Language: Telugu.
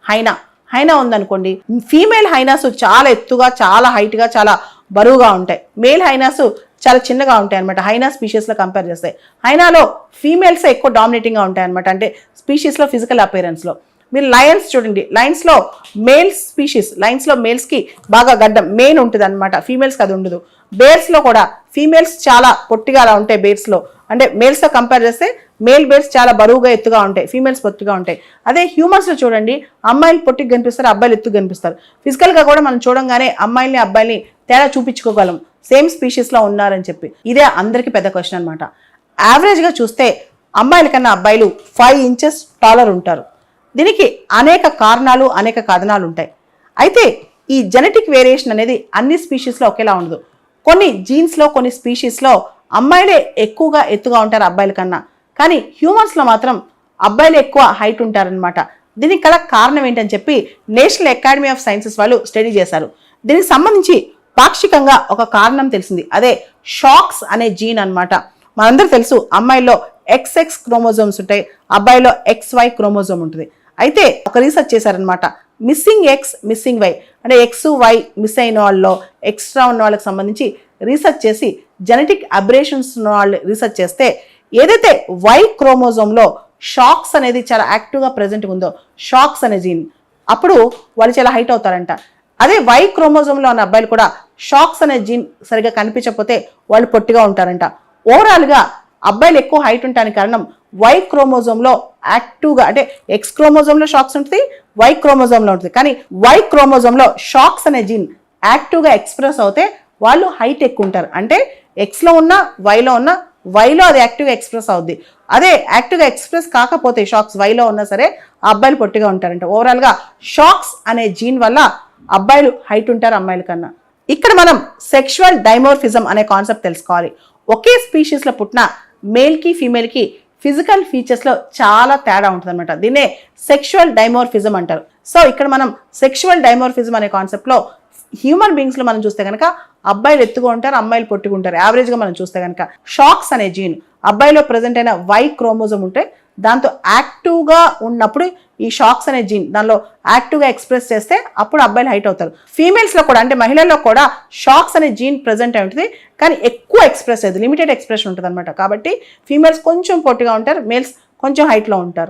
హైనా. హైనా ఉందనుకోండి, ఫీమేల్ హైనాస్ చాలా ఎత్తుగా, చాలా హైట్గా, చాలా బరువుగా ఉంటాయి. మేల్ హైనాస్ చాలా చిన్నగా ఉంటాయి అనమాట హైనా స్పీషీస్లో కంపేర్ చేస్తే. హైనాలో ఫీమేల్స్ ఎక్కువ డామినేటింగ్గా ఉంటాయి అనమాట, అంటే స్పీషీస్లో ఫిజికల్ అపియరెన్స్లో. మీరు లయన్స్ చూడండి, లయన్స్లో మేల్స్ స్పీషీస్, లయన్స్లో మేల్స్కి బాగా గడ్డం మెయిన్ ఉంటుంది అనమాట, ఫీమేల్స్కి అది ఉండదు. బేర్స్లో కూడా ఫీమేల్స్ చాలా పొట్టిగా అలా ఉంటాయి బేర్స్లో, అంటే మేల్స్తో కంపేర్ చేస్తే మేల్ బేర్స్ చాలా బరువుగా ఎత్తుగా ఉంటాయి, ఫీమేల్స్ పొట్టిగా ఉంటాయి. అదే హ్యూమన్స్లో చూడండి, అమ్మాయిలు పొట్టిగా కనిపిస్తారు, అబ్బాయిలు ఎత్తుగా కనిపిస్తారు. ఫిజికల్గా కూడా మనం చూడంగానే అమ్మాయిల్ని అబ్బాయిల్ని తేడా చూపించుకోగలం, సేమ్ స్పీషీస్లో ఉన్నారని చెప్పి. ఇదే అందరికీ పెద్ద క్వశ్చన్ అనమాట. యావరేజ్గా చూస్తే అమ్మాయిల కన్నా అబ్బాయిలు 5 inches టాలర్ ఉంటారు. దీనికి అనేక కారణాలు, అనేక కథనాలు ఉంటాయి. అయితే ఈ జెనెటిక్ వేరియేషన్ అనేది అన్ని స్పీషీస్లో ఒకేలా ఉండదు. కొన్ని జీన్స్లో, కొన్ని స్పీషీస్లో అమ్మాయిలే ఎక్కువగా ఎత్తుగా ఉంటారు అబ్బాయిల కన్నా, కానీ హ్యూమన్స్లో మాత్రం అబ్బాయిలు ఎక్కువ హైట్ ఉంటారనమాట. దీనికి గల కారణం ఏంటని చెప్పి నేషనల్ అకాడమీ ఆఫ్ సైన్సెస్ వాళ్ళు స్టడీ చేశారు. దీనికి సంబంధించి పాక్షికంగా ఒక కారణం తెలిసింది, అదే షాక్స్ అనే జీన్ అనమాట. మనందరూ తెలుసు అమ్మాయిల్లో XX క్రోమోజోమ్స్ ఉంటాయి, అబ్బాయిలో XY క్రోమోజోమ్ ఉంటుంది. అయితే ఒక రీసెర్చ్ చేశారనమాట, మిస్సింగ్ X మిస్సింగ్ Y, అంటే XY మిస్ అయిన వాళ్ళలో ఎక్స్ట్రా ఉన్న వాళ్ళకి సంబంధించి రీసెర్చ్ చేసి జెనెటిక్ అబ్రేషన్స్ ఉన్న వాళ్ళు రీసెర్చ్ చేస్తే ఏదైతే Y క్రోమోజోమ్లో షాక్స్ అనేది చాలా యాక్టివ్గా ప్రెజెంట్ ఉందో, షాక్స్ అనే జీన్, అప్పుడు వాళ్ళు చాలా హైట్ అవుతారంట. అదే Y క్రోమోజోమ్లో ఉన్న అబ్బాయిలు కూడా షాక్స్ అనే జీన్ సరిగా కనిపించకపోతే వాళ్ళు పొట్టిగా ఉంటారంట. ఓవరాల్గా అబ్బాయిలు ఎక్కువ హైట్ ఉండడానికి కారణం Y క్రోమోజోమ్లో యాక్టివ్గా, అంటే X క్రోమోజోమ్లో షాక్స్ ఉంటుంది, Y క్రోమోజోమ్లో ఉంటుంది, కానీ Y క్రోమోజోమ్లో షాక్స్ అనే జీన్ యాక్టివ్గా ఎక్స్ప్రెస్ అవుతే వాళ్ళు హైట్ ఎక్కువ ఉంటారు. అంటే Xలో ఉన్న Yలో ఉన్న Yలో అది యాక్టివ్గా ఎక్స్ప్రెస్ అవుద్ది. అదే యాక్టివ్గా ఎక్స్ప్రెస్ కాకపోతే షాక్స్ Yలో ఉన్నా సరే ఆ అబ్బాయిలు పొట్టిగా ఉంటారంట. ఓవరాల్గా షాక్స్ అనే జీన్ వల్ల అబ్బాయిలు హైట్ ఉంటారు అమ్మాయిల కన్నా. ఇక్కడ మనం సెక్షువల్ డైమోర్ఫిజం అనే కాన్సెప్ట్ తెలుసుకోవాలి. ఒకే స్పీషీస్లో పుట్టిన మేల్కి ఫీమేల్కి ఫిజికల్ ఫీచర్స్లో చాలా తేడా ఉంటుంది అనమాట. దీన్నే సెక్షువల్ డైమోర్ఫిజం అంటారు. సో ఇక్కడ మనం సెక్షువల్ డైమోర్ఫిజం అనే కాన్సెప్ట్లో హ్యూమన్ బీయింగ్స్లో మనం చూస్తే కనుక అబ్బాయిలు ఎత్తుగా ఉంటారు, అమ్మాయిలు పొట్టిగా ఉంటారు. యావరేజ్గా మనం చూస్తే కనుక షాక్స్ అనే జీన్ అబ్బాయిలో ప్రజెంట్ అయిన Y క్రోమోజోమ్ ఉంటే దాంతో యాక్టివ్గా ఉన్నప్పుడు ఈ షాక్స్ అనే జీన్ దానిలో యాక్టివ్గా ఎక్స్ప్రెస్ చేస్తే అప్పుడు అబ్బాయిలు హైట్ అవుతారు. ఫీమేల్స్లో కూడా, అంటే మహిళల్లో కూడా షాక్స్ అనే జీన్ ప్రజెంట్ అయి ఉంటుంది, కానీ ఎక్కువ ఎక్స్ప్రెస్ అయ్యేది, లిమిటెడ్ ఎక్స్ప్రెషన్ ఉంటుంది అనమాట. కాబట్టి ఫీమేల్స్ కొంచెం పొట్టిగా ఉంటారు, మేల్స్ కొంచెం హైట్లో ఉంటారు.